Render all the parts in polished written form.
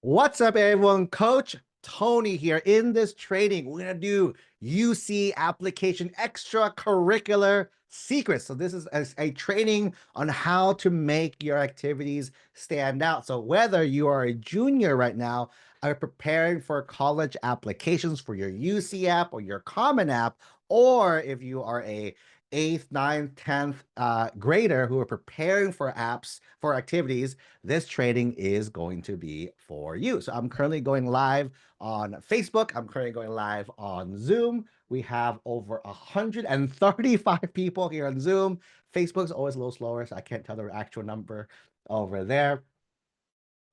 What's up, everyone? Coach Tony here. In this training, we're going to do UC application extracurricular secrets. So this is a training on how to make your activities stand out. So whether you are a junior right now, are preparing for college applications for your UC app or your Common App, or if you are a 8th, 9th, 10th grader who are preparing for apps, for activities, this training is going to be for you. So I'm currently going live on Facebook. I'm currently going live on Zoom. We have over 135 people here on Zoom. Facebook's always a little slower, so I can't tell the actual number over there.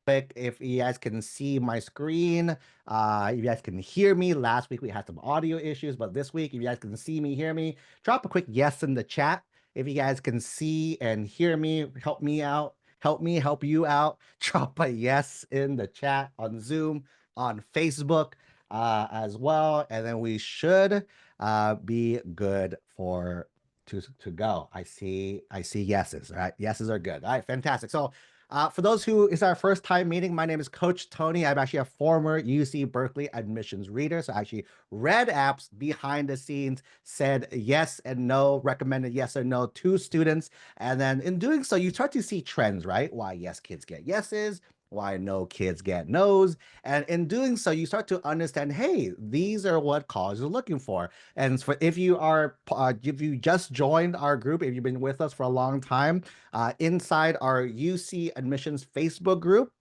If you guys can see my screen, if you guys can hear me. Last week we had some audio issues, but this week, if you guys can see me, hear me, drop a quick yes in the chat. If you guys can see and hear me, help me out, help me help you out. Drop a yes in the chat on Zoom, on Facebook as well, and then we should be good for to go. I see yeses. All right, yeses are good. All right, fantastic. So for those who is our first time meeting, my name is Coach Tony. I'm actually a former UC Berkeley admissions reader. So I actually read apps behind the scenes, said yes and no, recommended yes or no to students. And then in doing so, you start to see trends, right? Why yes kids get yeses, why no kids get no's. And in doing so, you start to understand, hey, these are what colleges are looking for. And for if you just joined our group, if you've been with us for a long time, inside our UC admissions Facebook group,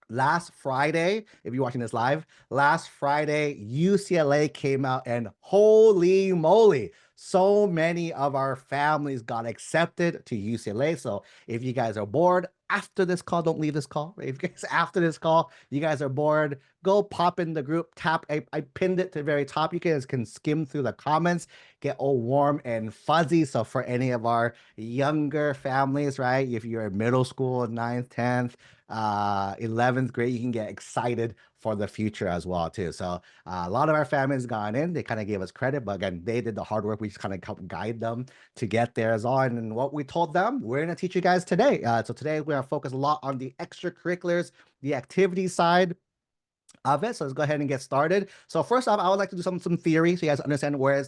last Friday, if you're watching this live, last Friday, UCLA came out and holy moly, so many of our families got accepted to UCLA. So if you guys are bored after this call, don't leave this call. If you guys after this call, you guys are bored, go pop in the group, tap, I pinned it to the very top. You guys can skim through the comments, get all warm and fuzzy. So for any of our younger families, right? If you're in middle school, 9th, 10th, 11th grade, you can get excited for the future as well too. So a lot of our families gone in, they kind of gave us credit, but again, they did the hard work. We just kind of helped guide them to get there as well. And what we told them, we're going to teach you guys today. So today we're going to focus a lot on the extracurriculars, the activity side of it. So let's go ahead and get started. So first off, I would like to do some theory so you guys understand where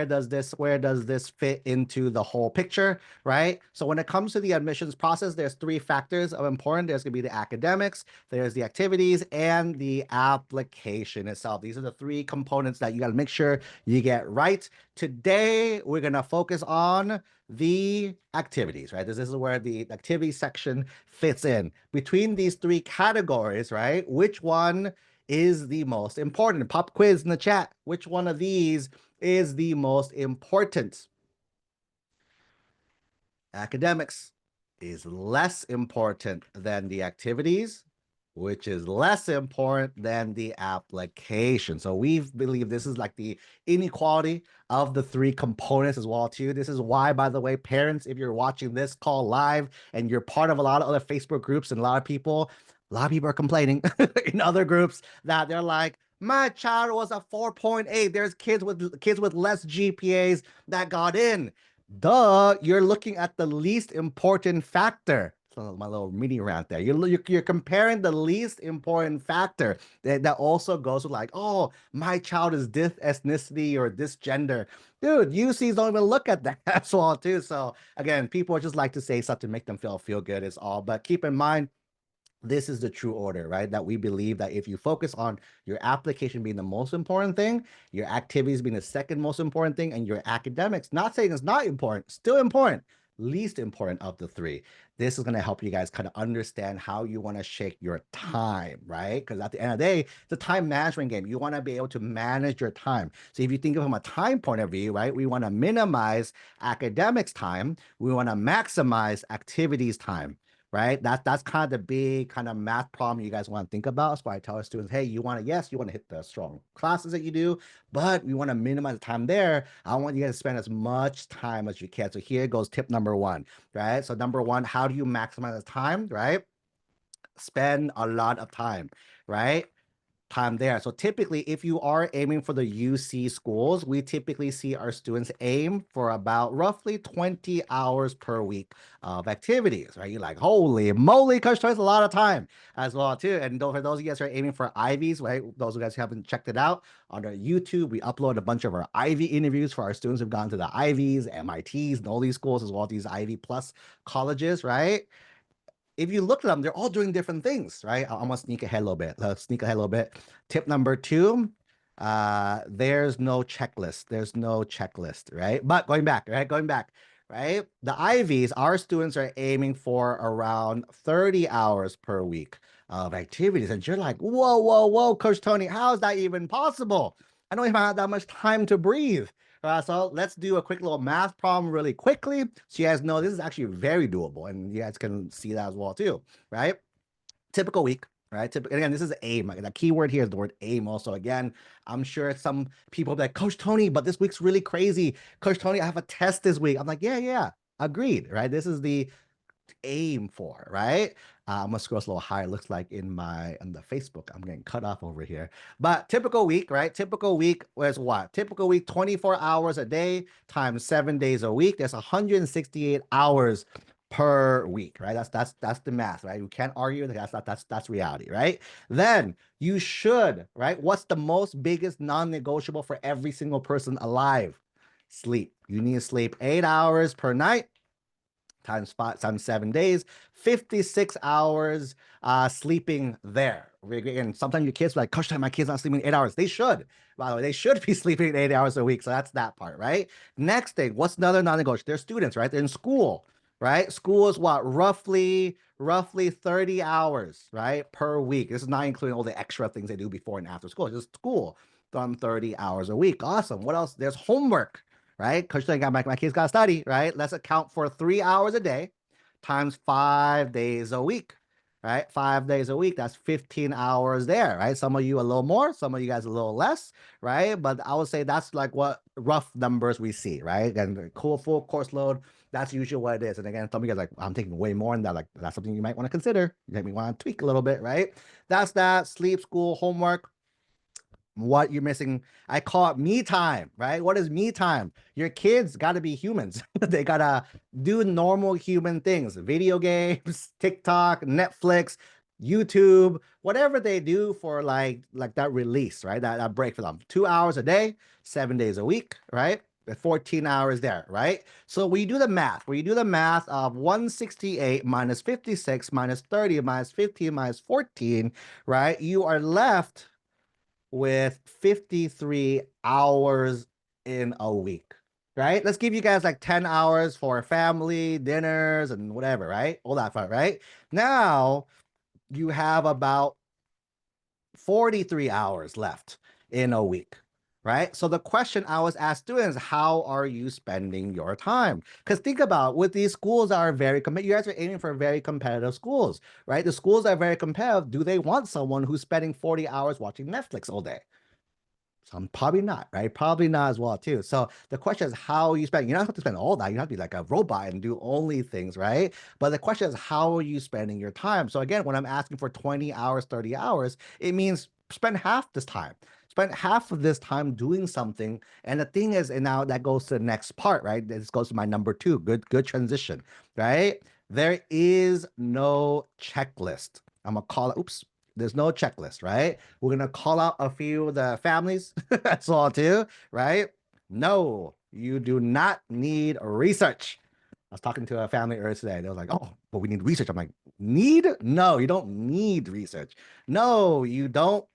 does this fit into the whole picture, right? So when it comes to the admissions process, there's three factors of important. There's gonna be the academics, there's the activities, and the application itself. These are the three components that you got to make sure you get right. Today, we're gonna focus on the activities, right? This is where the activity section fits in. Between these three categories, right? Which one is the most important? Pop quiz in the chat. Which one of these is the most important? Academics is less important than the activities, which is less important than the application. So we believe this is like the inequality of the three components as well too. This is why, by the way, parents, if you're watching this call live and you're part of a lot of other Facebook groups, and a lot of people are complaining in other groups that they're like, my child was a 4.8. There's kids with less GPAs that got in. Duh, you're looking at the least important factor. So my little mini rant there. You're comparing the least important factor that also goes with like, oh, my child is this ethnicity or this gender. Dude, UCs don't even look at that as well too. So again, people just like to say stuff to make them feel good is all. But keep in mind, this is the true order, right? That we believe that if you focus on your application being the most important thing, your activities being the second most important thing, and your academics, not saying it's not important, still important, least important of the three. This is going to help you guys kind of understand how you want to shake your time, right? Because at the end of the day, it's a time management game. You want to be able to manage your time. So if you think of it from a time point of view, right, we want to minimize academics time. We want to maximize activities time, right? That's kind of the big kind of math problem you guys want to think about. That's why I tell our students, hey, you want to hit the strong classes that you do, but we want to minimize the time there. I want you guys to spend as much time as you can. So here goes tip number one, right? So number one, how do you maximize the time, right? Spend a lot of time, right? time there. So typically, if you are aiming for the UC schools, we typically see our students aim for about roughly 20 hours per week of activities, right? You're like, holy moly, Coach Tony, a lot of time as well too. And for those of you guys who are aiming for Ivies, right? Those of you guys who haven't checked it out, on our YouTube, we upload a bunch of our Ivy interviews for our students who've gone to the Ivies, MITs, and all these schools, as well as these Ivy Plus colleges, right? If you look at them, they're all doing different things, right? I'm gonna sneak ahead a little bit. Let's sneak ahead a little bit. Tip number 2, there's no checklist. There's no checklist, right? But going back, right? The Ivies, our students are aiming for around 30 hours per week of activities. And you're like, whoa, whoa, whoa, Coach Tony, how is that even possible? I don't even have that much time to breathe. So let's do a quick little math problem really quickly, so you guys know this is actually very doable, and you guys can see that as well too, right? Typical week, right? Again, this is aim. The key word here is the word aim also. Again, I'm sure some people be like, Coach Tony, but this week's really crazy. Coach Tony, I have a test this week. I'm like, yeah, agreed, right? This is the aim for, right? I'm gonna scroll a little higher. Looks like on the Facebook, I'm getting cut off over here. But typical week, right? Typical week was what? Typical week, 24 hours a day times 7 days a week. That's 168 hours per week, right? That's the math, right? You can't argue that. That's reality, right? Then you should, right? What's the most biggest non-negotiable for every single person alive? Sleep. You need to sleep 8 hours per night times 7 days, 56 hours sleeping there. And sometimes your kids are like, Coach, my kid's not sleeping 8 hours. They should, by the way, they should be sleeping 8 hours a week. So that's that part, right? Next thing, what's another non-negotiable? They're students, right? They're in school, right? School is what? Roughly 30 hours, right? Per week. This is not including all the extra things they do before and after school. Just school done 30 hours a week. Awesome. What else? There's homework, right? Coach, my kids got to study, right? Let's account for 3 hours a day times 5 days a week, right? 5 days a week, that's 15 hours there, right? Some of you a little more, some of you guys a little less, right? But I would say that's like what rough numbers we see, right? And the cool full course load, that's usually what it is. And again, some of you guys like, I'm taking way more than that. Like, that's something you might want to consider. You might want to tweak a little bit, right? That's that. Sleep, school, homework. What you're missing, I call it me time, right? What is me time? Your kids got to be humans. They got to do normal human things, video games, TikTok, Netflix, YouTube, whatever they do for like that release, right? That break for them. 2 hours a day, 7 days a week, right? 14 hours there, right? So when you do the math of 168 minus 56 minus 30 minus 15 minus 14, right? You are left with 53 hours in a week, right? Let's give you guys like 10 hours for family, dinners, and whatever, right? All that fun, right? Now you have about 43 hours left in a week, right? So the question I was asked students, how are you spending your time? Because think about with these schools that are very competitive, you guys are aiming for very competitive schools, right? The schools that are very competitive, do they want someone who's spending 40 hours watching Netflix all day? Some probably not, right? Probably not as well too. So the question is how you spend. You don't have to spend all that. You have to be like a robot and do only things, right? But the question is how are you spending your time? So again, when I'm asking for 20 hours, 30 hours, it means spend half this time. Spend half of this time doing something. And the thing is, and now that goes to the next part, right? This goes to my number 2. Good transition, right? There is no checklist. I'm gonna call it, oops, there's no checklist, right? We're gonna call out a few of the families. That's all too, right? No, you do not need research. I was talking to a family earlier today. They were like, "Oh, but we need research." I'm like, "Need? No, you don't need research. No, you don't.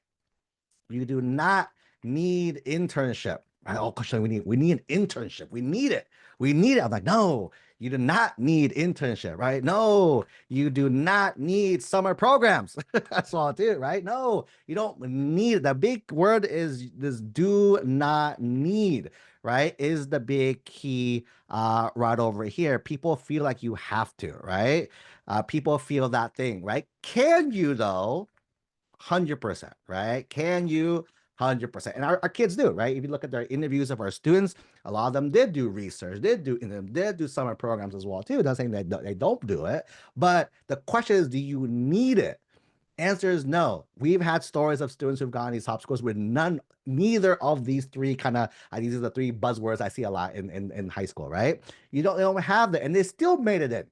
You do not need internship." Oh, gosh, we need an internship. We need it. We need it. I'm like, no, you do not need internship, right? No, you do not need summer programs. That's all it is, right? No, you don't need it. The big word is this do not need, right? Is the big key right over here. People feel like you have to, right? People feel that thing, right? Can you though? 100%, right? Can you? 100%. And our kids do, right? If you look at their interviews of our students, a lot of them did do research, did do summer programs as well too. Not saying that they don't do it, but the question is, do you need it? Answer is no. We've had stories of students who've gone to these top schools with neither of these three kind of, these are the three buzzwords I see a lot in high school, right? They don't have that, and they still made it in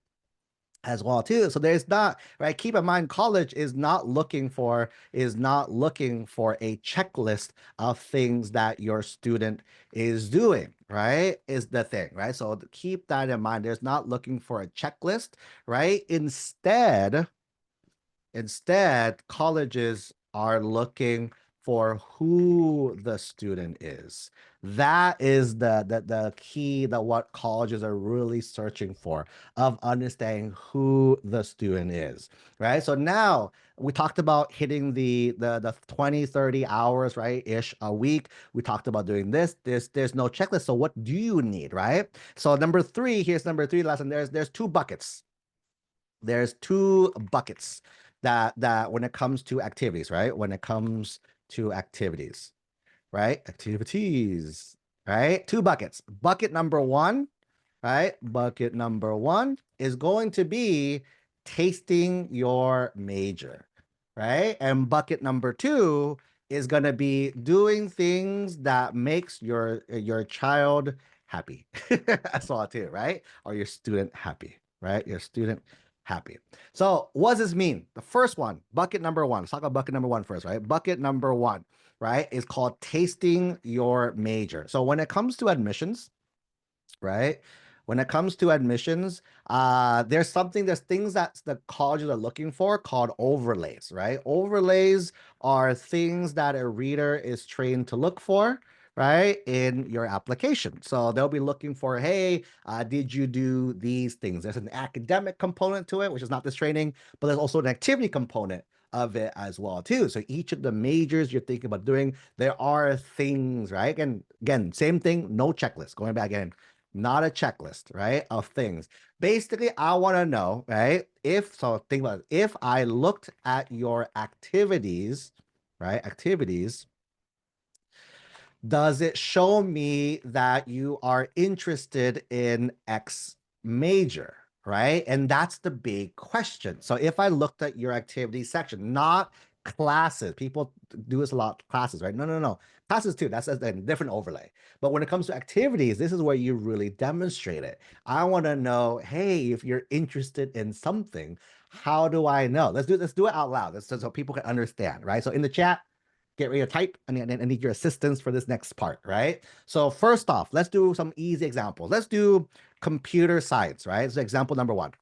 as well too. So there's not, right? Keep in mind, college is not looking for a checklist of things that your student is doing, right? Is the thing, right? So keep that in mind. There's not looking for a checklist, right? Instead, colleges are looking for who the student is. That is the key, that what colleges are really searching for, of understanding who the student is, right? So now we talked about hitting the 20, 30 hours, right, ish a week. We talked about doing this. There's no checklist. So what do you need, right? So number three, here's number three lesson. There's two buckets. There's two buckets that when it comes to activities, right? When it comes to activities, right? Activities, right? Two buckets. Bucket number one, right? Bucket number one is going to be tasting your major, right? And bucket number two is going to be doing things that makes your child happy. That's all too, right? Or your student happy, right? Your student happy. So what does this mean? The first one, bucket number one. Let's talk about bucket number one first, right? Bucket number one, right, is called tasting your major. So when it comes to admissions, right? When it comes to admissions, there's things that the colleges are looking for called overlays, right? Overlays are things that a reader is trained to look for, right, in your application. So they'll be looking for, hey, did you do these things? There's an academic component to it, which is not this training, but there's also an activity component of it as well too. So each of the majors you're thinking about doing, there are things, right? And again, same thing, no checklist. Going back in, not a checklist, right, of things. Basically, I want to know, right, think about it, if I looked at your activities, right, activities, does it show me that you are interested in X major, right? And that's the big question. So if I looked at your activity section, not classes, people do this a lot, classes, right? No. Classes too, that's a different overlay. But when it comes to activities, this is where you really demonstrate it. I want to know, hey, if you're interested in something, how do I know? Let's do it out loud, so people can understand, right? So in the chat, get ready to type. I need your assistance for this next part, right? So first off, let's do some easy examples. Let's do computer science, right? So example number one,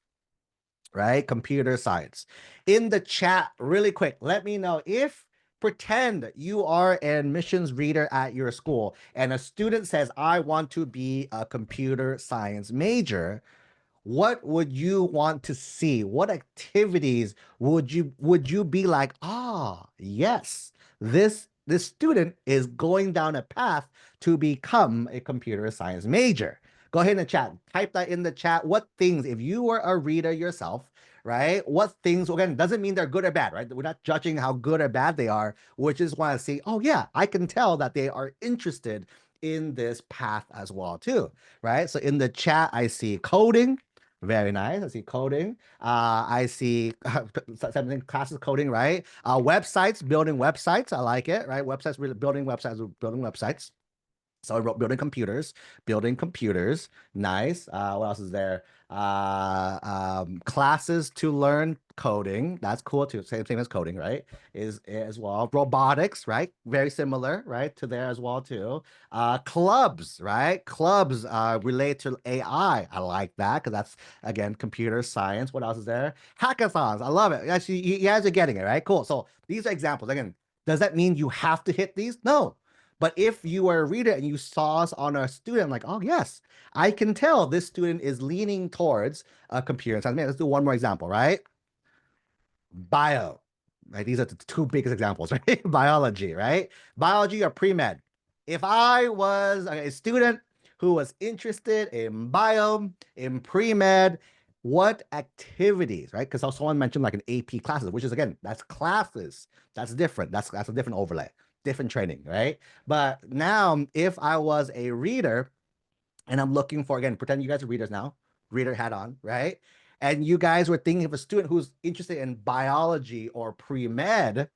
right? Computer science. In the chat, really quick, let me know if, pretend you are an admissions reader at your school and a student says, I want to be a computer science major. What would you want to see? What activities would you be like, yes, this student is going down a path to become a computer science major? Go ahead and chat. Type that in the chat. What things, if you were a reader yourself, right? What things, again, doesn't mean they're good or bad, right? We're not judging how good or bad they are. We just want to see, oh yeah, I can tell that they are interested in this path as well too, right? So in the chat, I see coding. Very nice. I see coding. I see something classes coding, right? Websites, building websites. I like it, right? Websites, really building websites. So I wrote building computers. Nice. What else is there? Classes to learn coding. That's cool too. Same thing as coding, right? Is as well. Robotics, right? Very similar, right? To there as well too. Clubs, right? Clubs relate to AI. I like that because that's, again, computer science. What else is there? Hackathons. I love it. Actually, you guys are getting it, right? Cool. So these are examples. Again, does that mean you have to hit these? No. But if you were a reader and you saw us on a student, like, oh, yes, I can tell this student is leaning towards a computer science. Let's do one more example, right? Bio, right? These are the two biggest examples, right? Biology, right? Biology or pre-med. If I was a student who was interested in bio, in pre-med, what activities, right? Because someone mentioned like an AP classes, which is, again, that's classes. That's different. That's a different overlay, different training, right? But now, if I was a reader and I'm looking for, again, pretend you guys are readers now, reader hat on, right? and you guys were thinking of a student who's interested in biology or pre-med,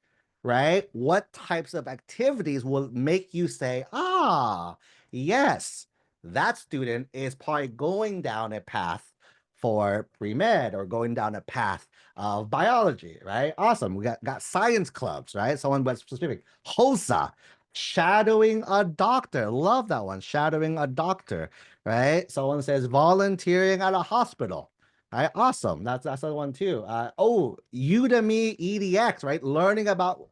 right? What types of activities will make you say, ah, yes, that student is probably going down a path for pre-med or going down a path of biology, right? Awesome. We got science clubs, right? Someone was specific. HOSA, shadowing a doctor. Love that one. Shadowing a doctor, right? Someone says volunteering at a hospital. Right, awesome. That's the one too. Oh, Udemy EDX, right? Learning about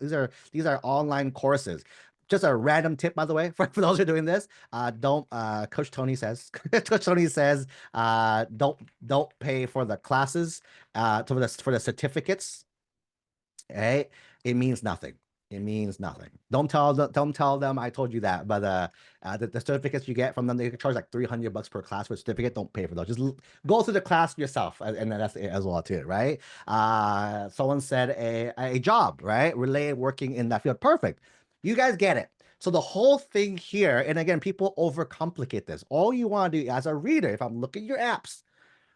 these are online courses. Just a random tip, by the way, for those who are doing this. Don't Coach Tony says, Coach Tony says, don't pay for the classes, for the certificates. Right? It means nothing. It means nothing. Don't tell them I told you that. But the certificates you get from them, they charge like $300 per class for a certificate. Don't pay for those. Just go through the class yourself, and then that's it as well too, right? Someone said a job, right? Related working in that field. Perfect. You guys get it. So the whole thing here, and again, people overcomplicate this. All you want to do as a reader, if I'm looking at your apps,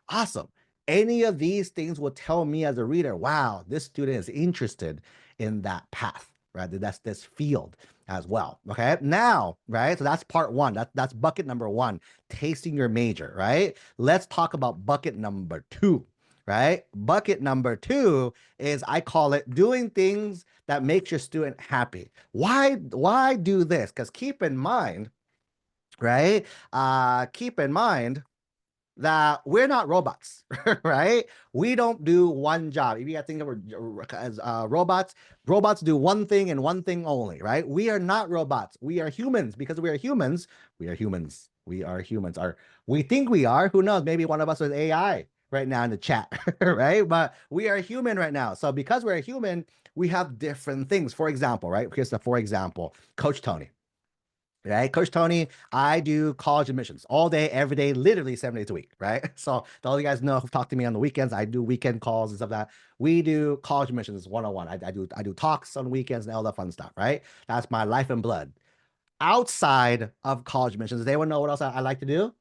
awesome. Any of these things will tell me as a reader, wow, this student is interested in that path, right? That's this field as well. Okay. Now, right? So that's part one. That's bucket number one, tasting your major, right? Let's talk about bucket number two, right? Bucket number two is, I call it, doing things that makes your student happy. Why do this? Because keep in mind, right? Keep in mind that we're not robots, right? We don't do one job. If you guys think of as robots do one thing and one thing only, right? We are not robots. We are humans. Because we are humans, we are humans. We are humans. We think we are. Who knows? Maybe one of us is AI right now in the chat, right? But we are human right now. So because we're a human, we have different things. For example, right? Here's the for example, Coach Tony. Right, Coach Tony, I do college admissions all day, every day, literally 7 days a week, right? So all you guys know who talk to me on the weekends, I do weekend calls and stuff like that. We do college admissions 101. I do talks on weekends and all that fun stuff, right? That's my life and blood. Outside of college admissions, does anyone know what else I like to do?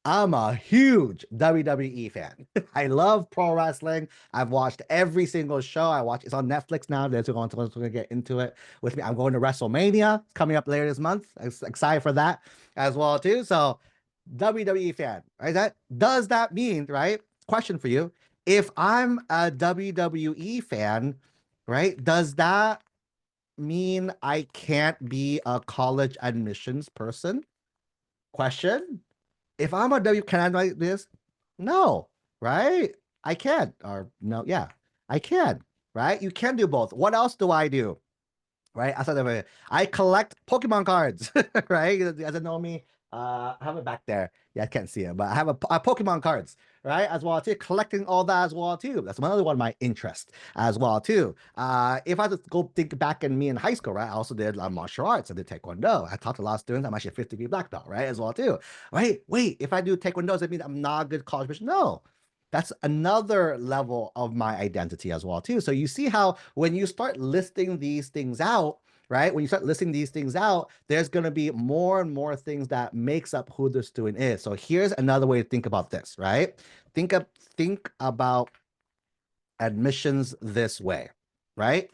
I'm a huge WWE fan. I love pro wrestling. I've watched every single show. It's on Netflix now. They're going to get into it with me. I'm going to WrestleMania. It's coming up later this month. I'm excited for that as well too. So WWE fan, right? Does that mean, right? Question for you. If I'm a WWE fan, right, does that mean I can't be a college admissions person? Question. If I'm a W, can I like this? No, right? I can. Or no, yeah, I can, right? You can do both. What else do I do? Right? Outside of it, I collect Pokemon cards, right? You guys know me. I have it back there. Yeah, I can't see it, but I have a Pokemon cards, right? As well too, collecting all that as well too. That's another one of my interests as well too. If I just go think back in me in high school, right? I also did martial arts. I did Taekwondo. I taught a lot of students. I'm actually a 50 degree black belt, right? As well too. Right? Wait, if I do Taekwondo, does that mean I'm not a good college person? No. That's another level of my identity as well too. So you see how when you start listing these things out, right? When you start listing these things out, there's going to be more and more things that makes up who the student is. So here's another way to think about this, right? Think about admissions this way, right?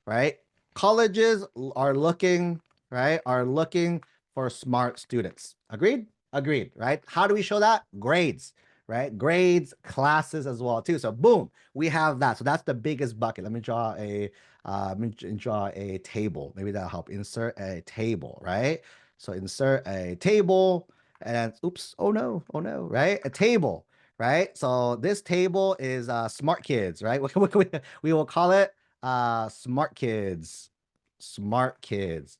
Right? Colleges are looking, right? Are looking for smart students. Agreed? Agreed, right? How do we show that? Grades, right? Grades, classes as well too. So boom, we have that. So that's the biggest bucket. Let me draw a table. Maybe that'll help. Insert a table, right? So insert a table and oops, oh no, right? A table, right? So this table is smart kids, right? We will call it smart kids,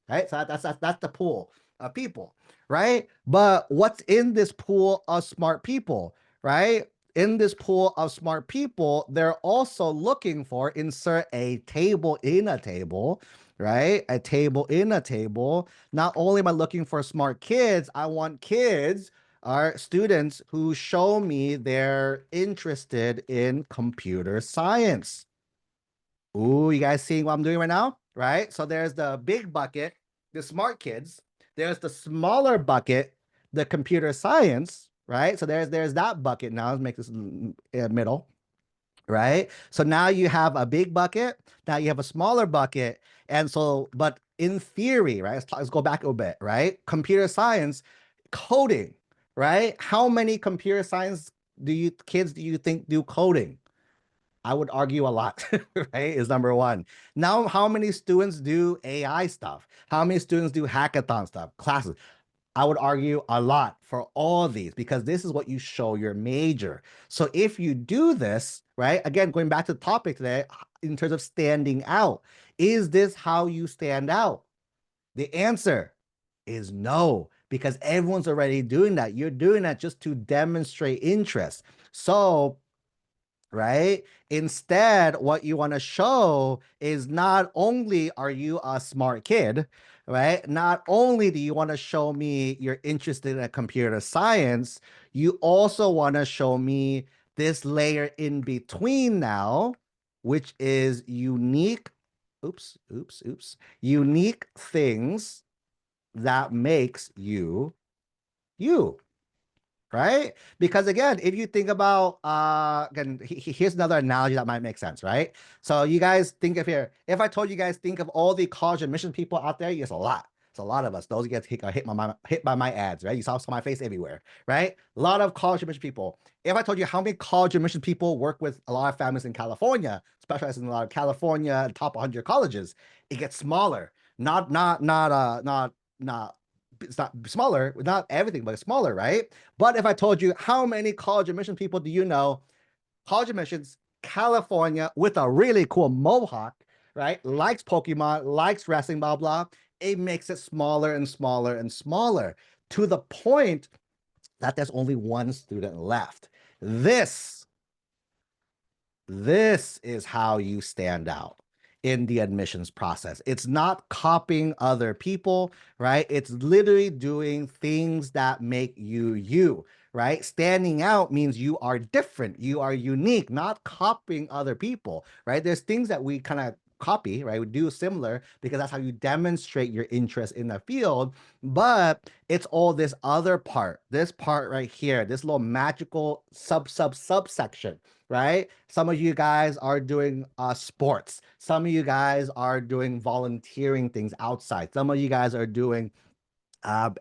right? So that's the pool of people, right? But what's in this pool of smart people, right? In this pool of smart people, they're also looking for, insert a table in a table, right? A table in a table. Not only am I looking for smart kids, I want kids are students who show me they're interested in computer science. Ooh, you guys seeing what I'm doing right now? Right? So there's the big bucket, the smart kids. There's the smaller bucket, the computer science, right? So there's that bucket now. Let's make this middle, right? So now you have a big bucket, now you have a smaller bucket. And so, but in theory, right? Let's go back a bit, right? Computer science, coding, right? How many computer science kids do you think do coding? I would argue a lot, right? Is number one. Now, how many students do AI stuff? How many students do hackathon stuff, classes? I would argue a lot for all these because this is what you show your major. So if you do this, right, again, going back to the topic today, in terms of standing out, is this how you stand out? The answer is no, because everyone's already doing that. You're doing that just to demonstrate interest. So right? Instead, what you want to show is not only are you a smart kid, right? Not only do you want to show me you're interested in computer science, you also want to show me this layer in between now, which is unique, unique things that makes you you. Right? Because again, if you think about again, here's another analogy that might make sense, right? So you guys think of here, if I told you guys think of all the college admission people out there, it's a lot. It's a lot of us. Those who get hit by my ads, right? You saw my face everywhere, right? A lot of college admission people. If I told you how many college admission people work with a lot of families in California, specializing in a lot of California top 100 colleges, it gets smaller. Not it's not smaller, not everything, but it's smaller, right? But if I told you how many college admission people do you know, college admissions, California with a really cool mohawk, right? Likes Pokemon, likes wrestling, blah, blah. It makes it smaller and smaller and smaller to the point that there's only one student left. This is how you stand out in the admissions process. It's not copying other people, right? It's literally doing things that make you you, right? Standing out means you are different, you are unique, not copying other people, right? There's things that we kind of copy, right? We do similar because that's how you demonstrate your interest in the field. But it's all this other part, this part right here, this little magical subsection, right? Some of you guys are doing sports. Some of you guys are doing volunteering things outside. Some of you guys are doing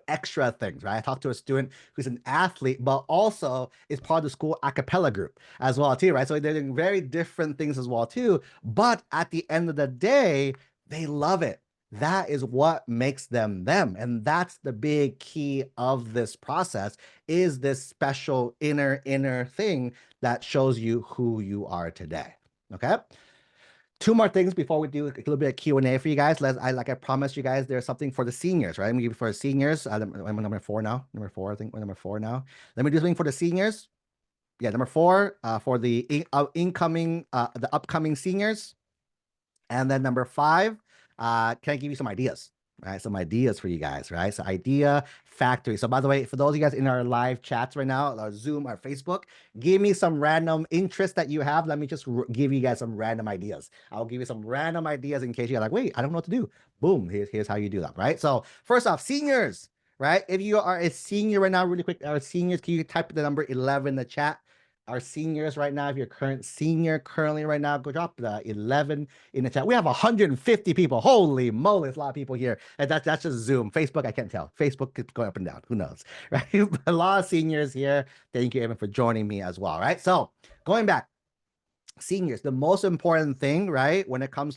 extra things, right? I talked to a student who's an athlete, but also is part of the school a cappella group as well too, right? So they're doing very different things as well too. But at the end of the day, they love it. That is what makes them them. And that's the big key of this process is this special inner thing that shows you who you are today. Okay. Two more things before we do a little bit of Q&A for you guys. Like I promised you guys, there's something for the seniors, right? I'm gonna give you for the seniors. I'm number 4 now. Number 4, I think we're number 4 now. Let me do something for the seniors. Yeah, number 4 for the the upcoming seniors. And then number 5, can I give you some ideas? Right, some ideas for you guys, right? So idea factory. So by the way, for those of you guys in our live chats right now, our Zoom, our Facebook, give me some random interest that you have. Let me just give you guys some random ideas. I'll give you some random ideas in case you're like, wait, I don't know what to do. Boom, here's how you do that, right? So first off, seniors, right? If you are a senior right now, really quick, our seniors, can you type the number 11 in the chat? Our seniors right now, if you're current senior currently right now, go drop the 11 in the chat. We have 150 people. Holy moly, it's a lot of people here. And that's just Zoom. Facebook, I can't tell. Facebook is going up and down. Who knows, right? A lot of seniors here. Thank you, Evan, for joining me as well, right? So going back, seniors, the most important thing, right, when it comes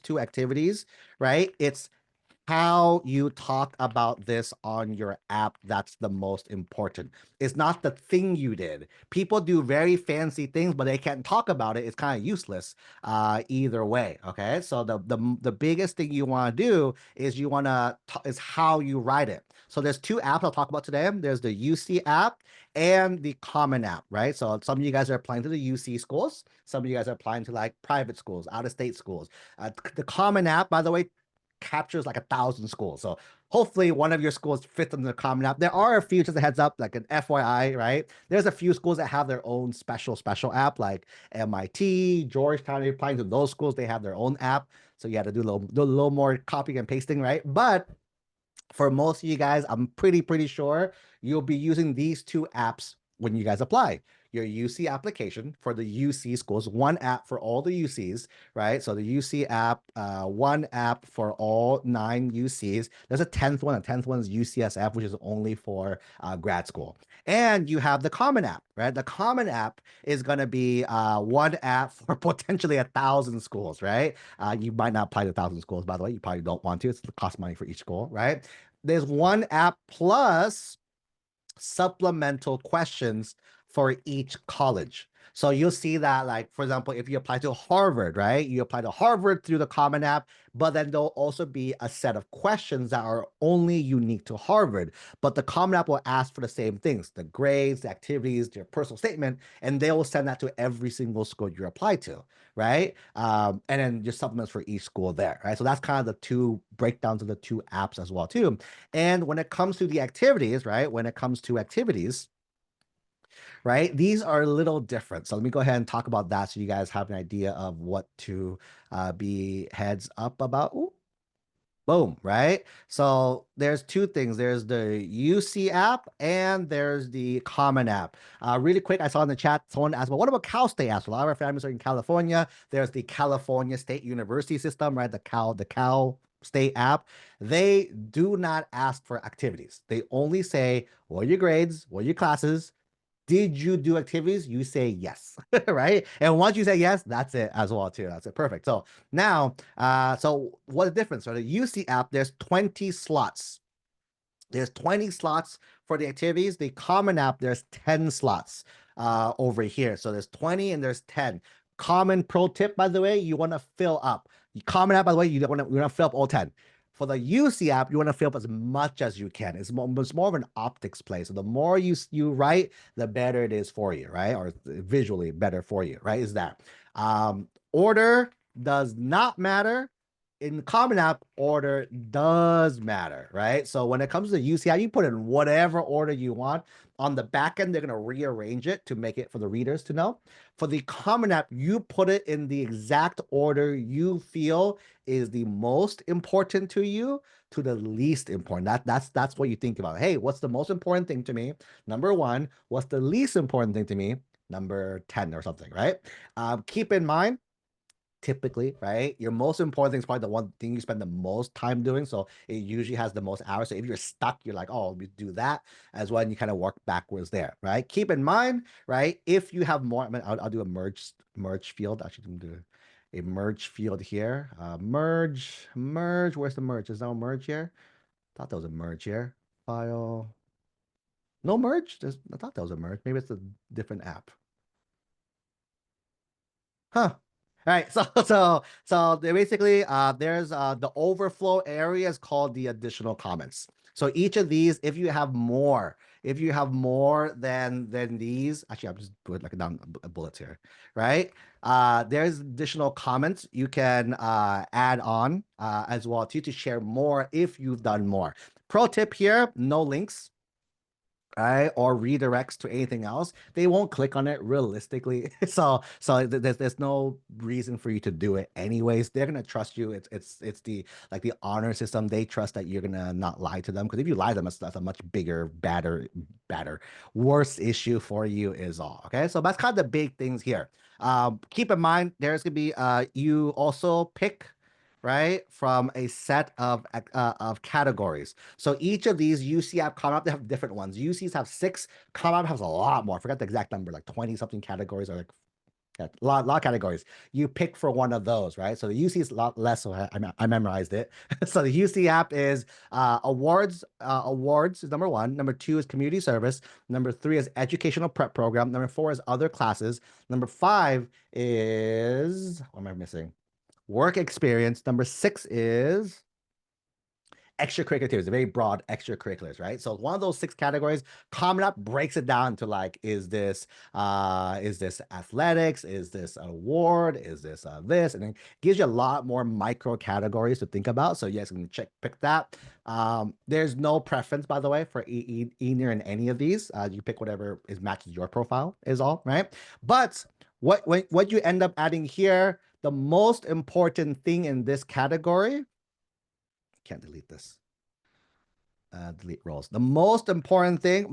to activities, right, it's how you talk about this on your app. That's the most important. It's not the thing you did. People do very fancy things, but they can't talk about it. It's kind of useless either way. Okay, so the biggest thing you want to do is is how you write it. So there's 2 apps I'll talk about today. There's the UC app and the Common app, right? So some of you guys are applying to the UC schools. Some of you guys are applying to like private schools, out-of-state schools. The Common app, by the way, captures like 1,000 schools. So hopefully one of your schools fits in the Common app. There are a few, just a heads up, like an FYI, right? There's a few schools that have their own special app, like MIT, Georgetown. You're applying to those schools, they have their own app. So you have to do a little more copying and pasting, right? But For most of you guys, I'm pretty sure you'll be using these two apps when you guys apply. Your UC application for the UC schools, one app for all the UCs, right? So the UC app, one app for all 9 UCs. There's a 10th one. The 10th one is UCSF, which is only for grad school. And you have the Common App, right? The Common App is going to be one app for potentially 1,000 schools, right? You might not apply to 1,000 schools, by the way. You probably don't want to. It's the cost money for each school, right? There's one app plus supplemental questions for each college. So you'll see that, like, for example, if you apply to Harvard, right? You apply to Harvard through the Common App, but then there'll also be a set of questions that are only unique to Harvard. But the Common App will ask for the same things, the grades, the activities, your personal statement, and they will send that to every single school you apply to, right? And then your supplements for each school there, right? So that's kind of the two breakdowns of the two apps as well, too. And when it comes to the activities, right? When it comes to activities, right? These are a little different. So let me go ahead and talk about that so you guys have an idea of what to be heads up about. Ooh, boom, right? So there's two things. There's the UC app and there's the Common App. Really quick, I saw in the chat someone asked, well, what about Cal State apps? A lot of our families are in California. There's the California State University system, right? The Cal State app. They do not ask for activities. They only say, what are your grades? What are your classes? Did you do activities? You say yes, right? And once you say yes, that's it as well too. That's it. Perfect. So now, so what's the difference? So the UC app, there's 20 slots. There's 20 slots for the activities. The Common App, there's 10 slots over here. So there's 20 and there's 10. Common pro tip, by the way, you want to fill up. Common App, by the way, you want to fill up all 10. For the UC app, you want to fill up as much as you can. It's more of an optics play. So the more you write, the better it is for you, right? Or visually better for you, right? Is that order does not matter. In Common App, order does matter, right? So when it comes to UCI, you put in whatever order you want. On the back end, they're going to rearrange it to make it for the readers to know. For the Common App, you put it in the exact order you feel is the most important to you to the least important. That's what you think about. Hey, what's the most important thing to me? Number 1. What's the least important thing to me? Number 10 or something, right? Keep in mind, typically, right? Your most important thing is probably the one thing you spend the most time doing. So it usually has the most hours. So if you're stuck, you're like, oh, we do that as well. And you kind of work backwards there, right? Keep in mind, right? If you have more, I mean, I'll do a merge field. Actually, I'm gonna do a merge field here. Merge. Where's the merge? Is there a merge here? Thought there was a merge here. File. No merge? I thought that was a merge. Maybe it's a different app. Huh. All right, so they basically there's the overflow area is called the additional comments. So each of these, if you have more than these, actually, I'll just put like down bullets here, right? There's additional comments you can add on as well too to share more if you've done more. Pro tip here: no links, right, or redirects to anything else. They won't click on it realistically. So there's no reason for you to do it anyways. They're gonna trust you. It's the like the honor system. They trust that you're gonna not lie to them, because if you lie to them, that's a much bigger, badder, worse issue for you is all. Okay, so that's kind of the big things here. Keep in mind, there's gonna be you also pick, right, from a set of categories. So each of these UC app, Common App, they have different ones. UCs have 6, Common App has a lot more. I forgot the exact number, like 20 something categories, or like a lot of categories. You pick for one of those, right? So the UC is a lot less, so I memorized it. So the UC app is awards. Awards is number 1. Number 2 is community service. Number 3 is educational prep program. Number 4 is other classes. Number 5 is, what am I missing? Work experience. Number 6 is extracurriculars, a very broad extracurriculars, right? So one of those 6 categories, Common App breaks it down to like, is this athletics? Is this an award? Is this this? And then gives you a lot more micro categories to think about. So yes, you can pick that. There's no preference, by the way, for either in any of these. You pick whatever matches your profile is all, right? But what you end up adding here, the most important thing in this category, can't delete this. delete roles. The most important thing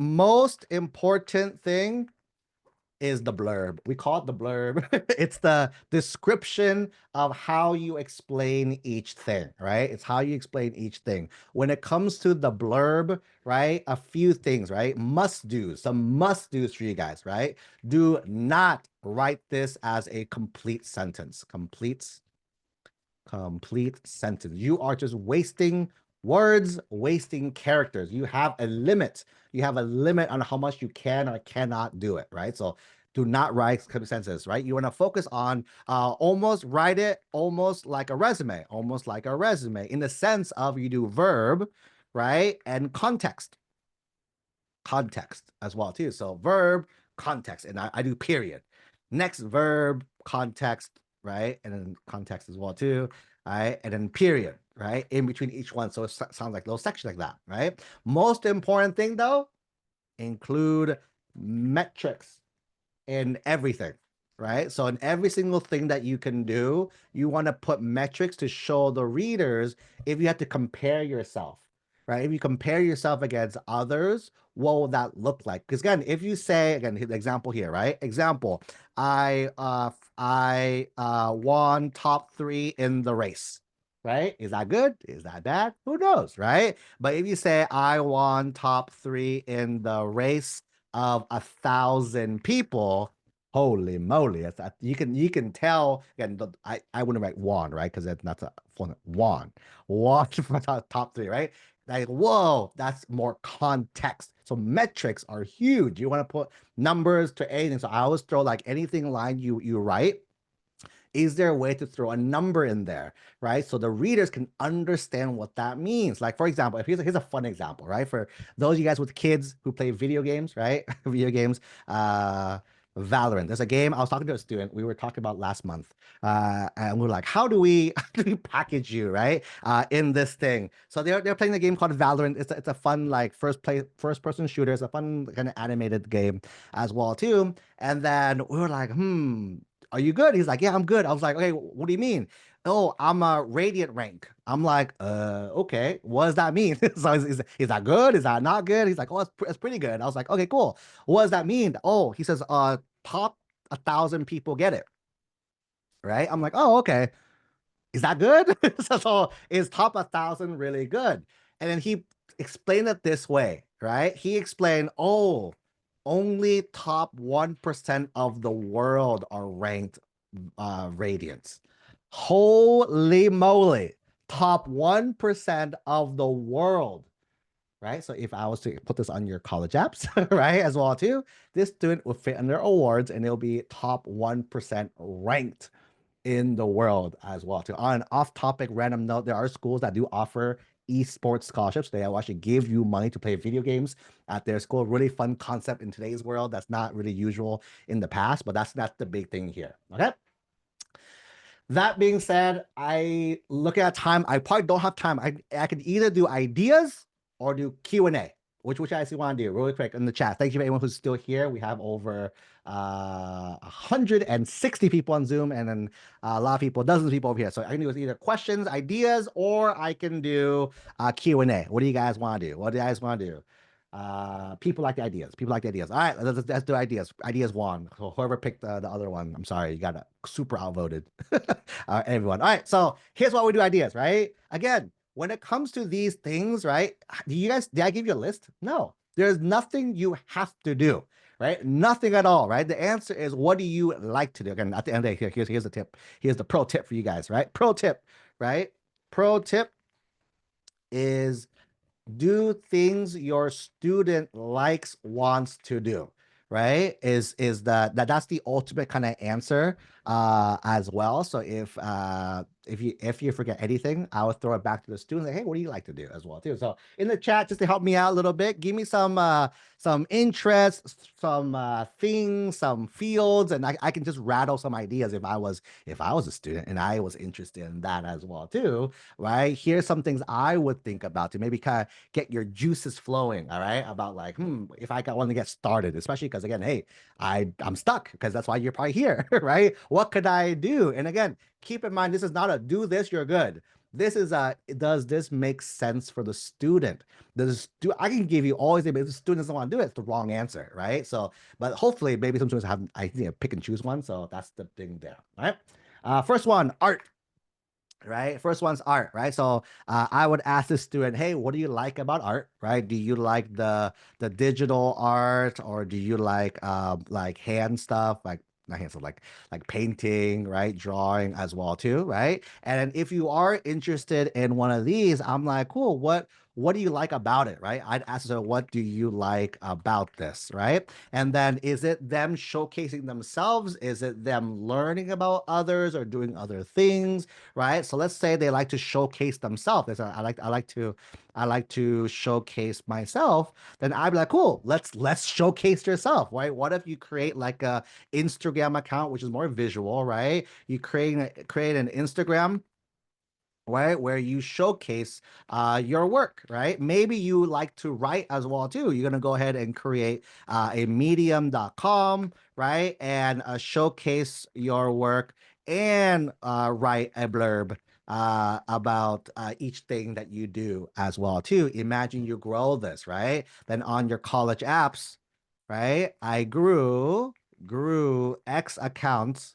is the blurb. We call it the blurb. It's the description of how you explain each thing, right? It's how you explain each thing. When it comes to the blurb, right? A few things, right? Must do, some must do's for you guys, right? Do not write this as a complete sentence. Complete sentence. You are just wasting words, wasting characters. You have a limit. You have a limit on how much you can or cannot do it, right? So do not write sentences, right? You want to focus on almost write it almost like a resume, in the sense of you do verb, right? And context as well too. So verb, context, and I do period. Next verb, context, right? And then context as well too, right? And then period, right? In between each one. So it sounds like little section like that, right? Most important thing though, include metrics in everything, right? So in every single thing that you can do, you want to put metrics to show the readers if you have to compare yourself, right? If you compare yourself against others, what will that look like? Because again, if you say, again, the example here, right? Example, I won top 3 in the race, right? Is that good? Is that bad? Who knows, right? But if you say I won top 3 in the race of 1,000 people, holy moly! You can tell. Again, I wouldn't write won, right? Because that's a won for top 3, right? Like, whoa, that's more context. So metrics are huge. You want to put numbers to anything. So I always throw like anything line you write. Is there a way to throw a number in there, right? So the readers can understand what that means. Like, for example, if here's a fun example, right? For those of you guys with kids who play video games, right? Video games, Valorant. There's a game I was talking to a student we were talking about last month, and we are like, how do we package you, right? In this thing. So they're playing a game called Valorant. It's a fun like first person shooter. It's a fun kind of animated game as well too. And then we were like, are you good? He's like, yeah, I'm good. I was like, okay, what do you mean? Oh, I'm a radiant rank. I'm like, okay, what does that mean? So is that good? Is that not good? He's like, oh, it's pretty good. I was like, okay, cool. What does that mean? Oh, he says, top 1,000 people get it. Right? I'm like, oh, okay. Is that good? So is top 1,000 really good? And then he explained it this way, right? He explained, oh, only top 1% of the world are ranked radiants. Holy moly. Top 1% of the world, right? So if I was to put this on your college apps, right, as well too, this student will fit under awards and it'll be top 1% ranked in the world as well too. On an off-topic random note, there are schools that do offer esports scholarships. They will actually give you money to play video games at their school. Really fun concept in today's world. That's not really usual in the past, but that's the big thing here. Okay. That being said, I look at time. I probably don't have time. I can either do ideas or do Q&A. Which I actually want to do really quick in the chat. Thank you for anyone who's still here. We have over 160 people on Zoom, and then a lot of people, dozens of people over here. So I can do either questions, ideas, or I can do Q&A. What do you guys want to do? What do you guys want to do? People like the ideas. People like the ideas. All right, let's do ideas. Ideas won. So whoever picked the other one, I'm sorry, you got super outvoted. Everyone. All right, so here's what we do ideas, right? Again, when it comes to these things, right? Did I give you a list? No, there's nothing you have to do, right? Nothing at all, right? The answer is, what do you like to do? Again, at the end of the day, here's the tip. Here's the pro tip for you guys, right? Pro tip, right? Pro tip is do things your student likes, wants to do, right? That's the ultimate kind of answer as well. So if you forget anything, I would throw it back to the student, like, hey, what do you like to do as well too? So in the chat, just to help me out a little bit, give me some interests, some things, some fields, and I can just rattle some ideas if I was a student and I was interested in that as well too, right? Here's some things I would think about to maybe kind of get your juices flowing, all right? About like, if I want to get started, especially because again, hey, I'm stuck, because that's why you're probably here, right? What could I do? And again, keep in mind, this is not a do this, you're good. This is does this make sense for the student? I can give you all these, but if the student doesn't want to do it, it's the wrong answer, right? So, but hopefully, maybe some students have, I think, pick and choose one. So that's the thing there, right? First one, art. Right, first one's art, right? So I would ask the student, hey, what do you like about art, right? Do you like the digital art, or do you like hand stuff, like not hand stuff, like painting, right, drawing as well too, right? And if you are interested in one of these, I'm like, cool, what do you like about it, right? I'd ask them, what do you like about this, right? And then is it them showcasing themselves? Is it them learning about others or doing other things, right? So let's say they like to showcase themselves. I like to showcase myself. Then I'd be like, cool, let's showcase yourself, right? What if you create like a Instagram account, which is more visual, right? You create an Instagram, right, where you showcase your work, right? Maybe you like to write as well too. You're gonna go ahead and create a medium.com, right, and showcase your work and write a blurb about each thing that you do as well too. Imagine you grow this, right? Then on your college apps, right, I grew X accounts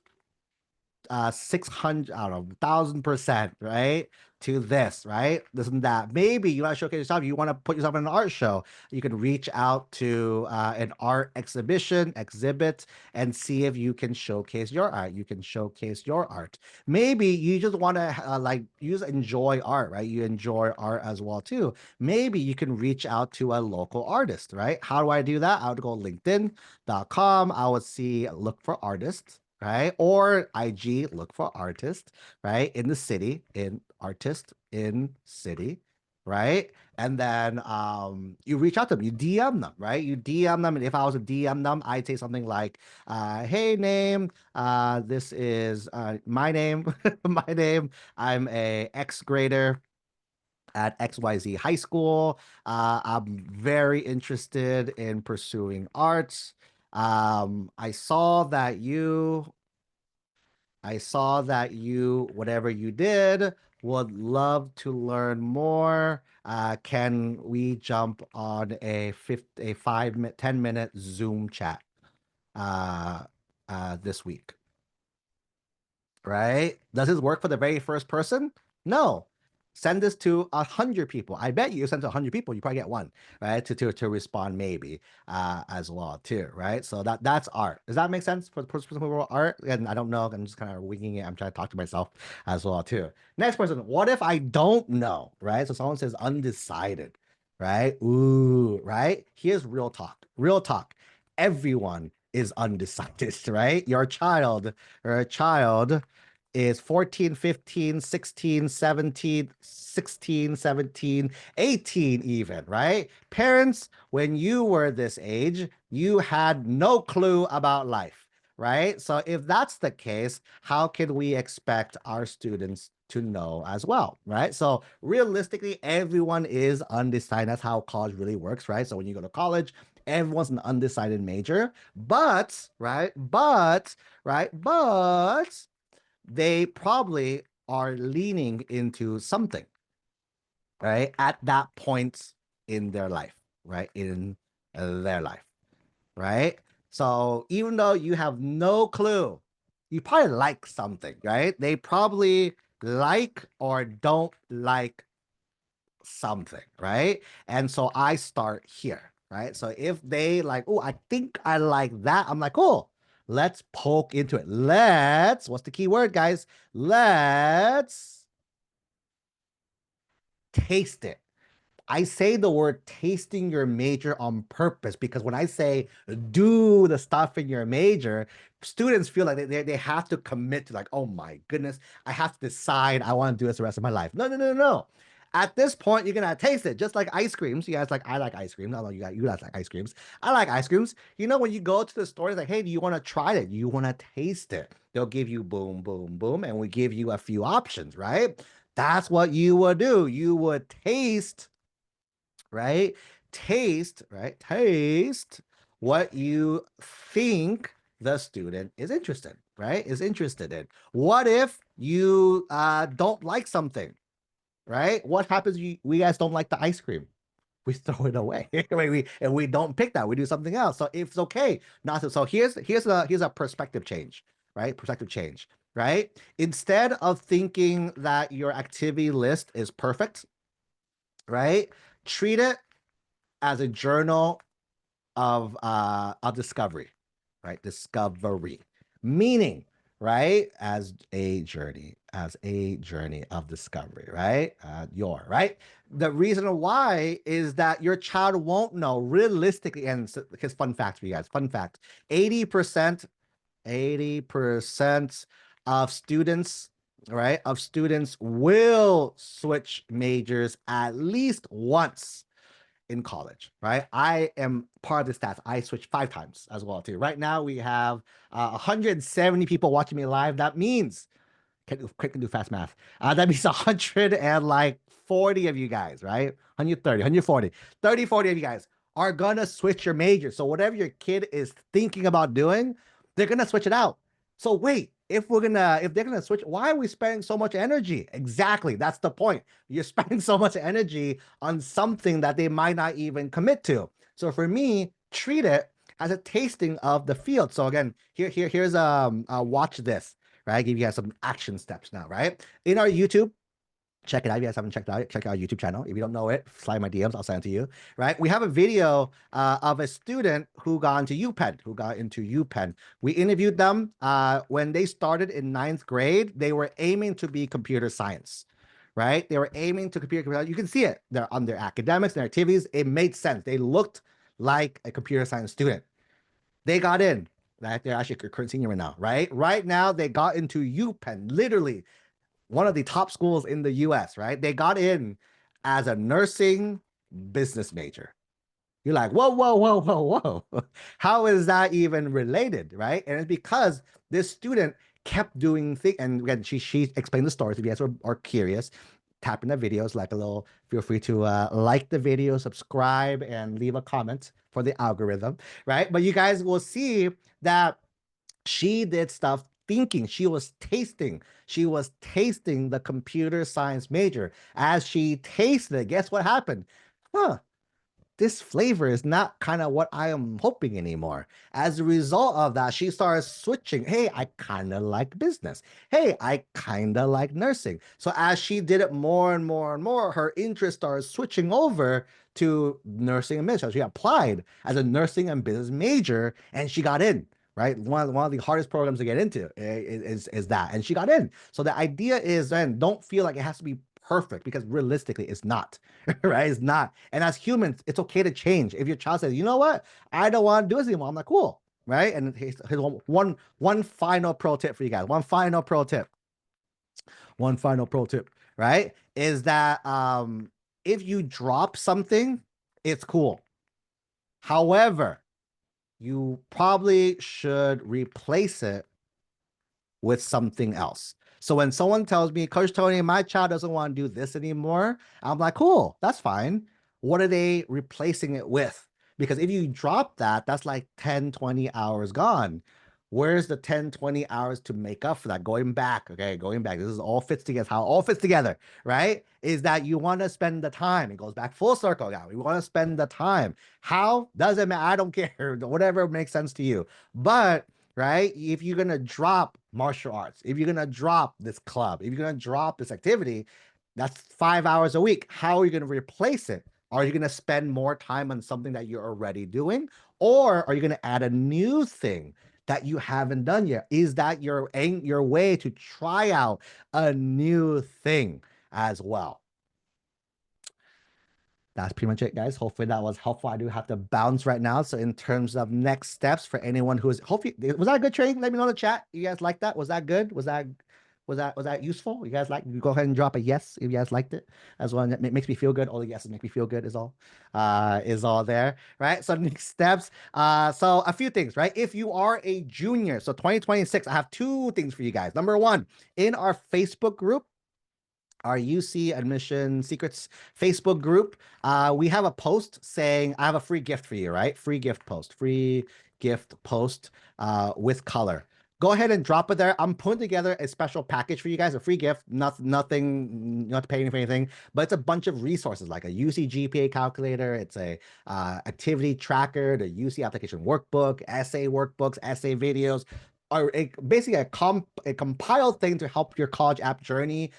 600, I don't know, 1,000%, right? To this, right? This and that. Maybe you want to showcase yourself. You want to put yourself in an art show. You can reach out to an art exhibit, and see if you can showcase your art. You can showcase your art. Maybe you just want to enjoy art, right? You enjoy art as well too. Maybe you can reach out to a local artist, right? How do I do that? I would go LinkedIn.com. I would look for artists, right? Or IG, look for artist, right? In the city, in artist in city, right? And then you reach out to them, you DM them, right? You DM them, and if I was to DM them, I'd say something like, "Hey, name, this is my name, my name. I'm a X grader at XYZ High School. I'm very interested in pursuing arts. I saw that whatever you did, would love to learn more. Can we jump on a 5 minute, 10-minute Zoom chat uh, this week?" Right? Does this work for the very first person? No. Send this to 100 people. I bet you send to 100 people, you probably get one, right? To respond maybe as well too, right? So that's art. Does that make sense for the person who wrote art? And I don't know. I'm just kind of winging it. I'm trying to talk to myself as well too. Next person. What if I don't know, right? So someone says undecided, right? Ooh, right? Here's real talk. Real talk. Everyone is undecided, right? Your child or a child is 14, 15, 16, 17, 16, 17, 18 even, right? Parents, when you were this age, you had no clue about life, right? So if that's the case, how can we expect our students to know as well, right? So realistically, everyone is undecided. That's how college really works, right? So when you go to college, everyone's an undecided major, but they probably are leaning into something, right? At that point in their life, right? In their life, right? So even though you have no clue, you probably like something, right? They probably like or don't like something, right? And so I start here, right? So if they like, oh, I think I like that, I'm like, cool, let's poke into it. What's the key word, guys? Let's taste it. I say the word tasting your major on purpose because when I say do the stuff in your major, students feel like they have to commit to, like, oh my goodness, I have to decide I want to do this the rest of my life. No, no, no, no. At this point, you're gonna taste it, just like ice creams. You guys, like, I like ice cream. I know you guys like ice creams. I like ice creams. You know, when you go to the store, it's like, hey, do you want to try it? You want to taste it? They'll give you boom, boom, boom, and we give you a few options, right? That's what you would do. You would taste, right? Taste what you think the student is interested, right? Is interested in. What if you don't like something? right? What happens if we guys don't like the ice cream? We throw it away. we don't pick that. We do something else. So it's okay not to. So here's a perspective change, right? Perspective change, right? Instead of thinking that your activity list is perfect, right? Treat it as a journal of discovery, right? Discovery, meaning, right, as a journey, of discovery, right? Right. The reason why is that your child won't know realistically, and here's fun fact for you guys. Fun fact: 80%, 80% of students, right, of students will switch majors at least once in college, right? I am part of the stats. I switched 5 times as well too. Right now we have 170 people watching me live. That means, quick and do fast math. That means 140 of you guys, right? 130, 140, 30, 40 of you guys are gonna switch your major. So whatever your kid is thinking about doing, they're gonna switch it out. So wait, if they're gonna switch, why are we spending so much energy? Exactly, that's the point. You're spending so much energy on something that they might not even commit to. So for me, treat it as a tasting of the field. So again, here's watch this, right? Give you guys some action steps now, right? In our YouTube, check it out. If you guys haven't checked it out, check out our YouTube channel. If you don't know it, slide my DMs. I'll send it to you, right? We have a video of a student who got into UPenn. We interviewed them when they started in 9th grade. They were aiming to be computer science, right? They were aiming to computer. You can see it. They're on their academics, their activities. It made sense. They looked like a computer science student. They got in. Right? They're actually a current senior right now, right? Right now, they got into UPenn, literally one of the top schools in the US, right? They got in as a nursing business major. You're like, whoa, whoa, whoa, whoa, whoa. How is that even related, right? And it's because this student kept doing things. And again, she explained the stories. If you guys are curious, tap in the videos, like a little, feel free to like the video, subscribe, and leave a comment for the algorithm, right? But you guys will see that she did stuff thinking. She was tasting the computer science major. As she tasted it, guess what happened? Huh, this flavor is not kind of what I am hoping anymore. As a result of that, she starts switching. Hey, I kind of like business. Hey, I kind of like nursing. So as she did it more and more and more, her interest started switching over to nursing and business. So she applied as a nursing and business major, and she got in. Right, one of the hardest programs to get into is that, and she got in. So the idea is, then, don't feel like it has to be perfect, because realistically, it's not. Right? It's not. And as humans, it's okay to change. If your child says, you know what, I don't want to do this anymore, I'm like, cool, right? And here's one final pro tip for you guys. One final pro tip, right? Is that if you drop something, it's cool. However, you probably should replace it with something else. So when someone tells me, Coach Tony, my child doesn't want to do this anymore, I'm like, cool, that's fine. What are they replacing it with? Because if you drop that, that's like 10, 20 hours gone. Where's the 10, 20 hours to make up for that? Going back, okay, going back. This is all fits together, how it all fits together, right? Is that you want to spend the time. It goes back full circle now. We want to spend the time. How? Doesn't matter. I don't care. Whatever makes sense to you. But right, if you're gonna drop martial arts, if you're gonna drop this club, if you're gonna drop this activity, that's 5 hours a week. How are you gonna replace it? Are you gonna spend more time on something that you're already doing, or are you gonna add a new thing that you haven't done yet? Is that your way to try out a new thing as well? That's pretty much it, guys. Hopefully that was helpful. I do have to bounce right now. So in terms of next steps for anyone who is, hopefully, was that a good training? Let me know in the chat. You guys like that? Was that good? Was that useful? You guys you go ahead and drop a yes if you guys liked it as well. It makes me feel good. All the yeses make me feel good is all there, right? So next steps. So a few things, right? If you are a junior, so 2026, I have 2 things for you guys. Number 1, in our Facebook group, our UC Admission Secrets Facebook group, we have a post saying, I have a free gift for you, right? Free gift post with color. go ahead and drop it there. I'm putting together a special package for you guys, a free gift, nothing, you don't have to pay for anything, but it's a bunch of resources like a UC GPA calculator. It's a activity tracker, the UC application workbook, essay workbooks, essay videos, or basically a compiled thing to help your college app journey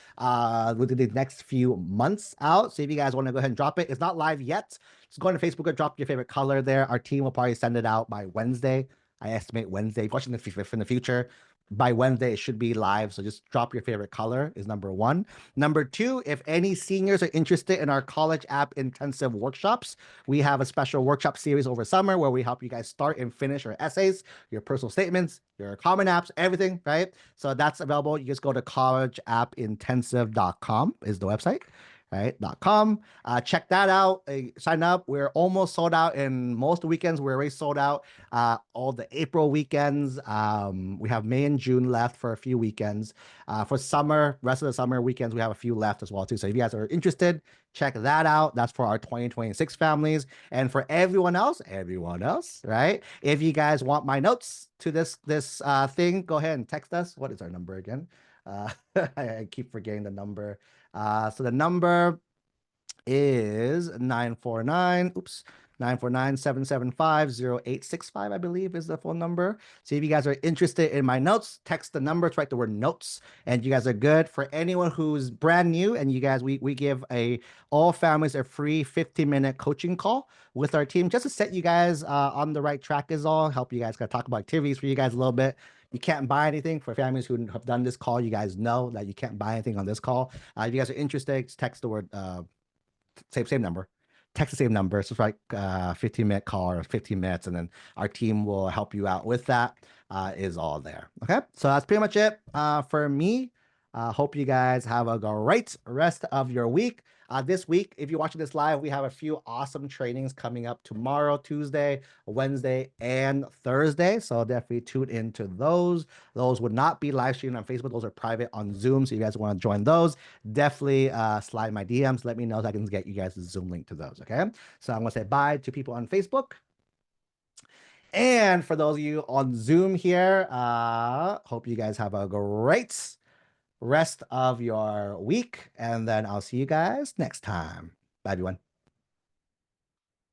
within the next few months out. So if you guys want to go ahead and drop it, it's not live yet. Just go on to Facebook and drop your favorite color there. Our team will probably send it out by Wednesday. I estimate Wednesday. If you're watching from the future, by Wednesday, it should be live. So just drop your favorite color is number one. Number two, if any seniors are interested in our college app intensive workshops, we have a special workshop series over summer where we help you guys start and finish your essays, your personal statements, your common apps, everything, right? So that's available. You just go to collegeappintensive.com is the website. Right, .com. Check that out. Sign up. We're almost sold out in most weekends. We're already sold out all the April weekends. We have May and June left for a few weekends. For summer, rest of the summer weekends, we have a few left as well too. So if you guys are interested, check that out. That's for our 2026 families. And for everyone else, right? If you guys want my notes to this thing, go ahead and text us. What is our number again? I keep forgetting the number. So the number is 949-775-0865, I believe is the phone number. So if you guys are interested in my notes, text the number, write the word notes, and you guys are good. For anyone who's brand new, and you guys, we give all families a free 15-minute coaching call with our team just to set you guys on the right track is all, help you guys kind of talk about activities for you guys a little bit. You can't buy anything. For families who have done this call, you guys know that you can't buy anything on this call. If you guys are interested, just text the word same number. Text the same number. So it's like 15-minute call or 15 minutes, and then our team will help you out with that. Is all there. Okay, so that's pretty much it for me. Hope you guys have a great rest of your week. This week, if you're watching this live, we have a few awesome trainings coming up tomorrow, Tuesday, Wednesday, and Thursday. So definitely tune into those. Those would not be live streamed on Facebook. Those are private on Zoom. So if you guys want to join those, definitely slide my DMs. Let me know so I can get you guys the Zoom link to those. Okay. So I'm going to say bye to people on Facebook. And for those of you on Zoom here, hope you guys have a great rest of your week, and then I'll see you guys next time. Bye, everyone.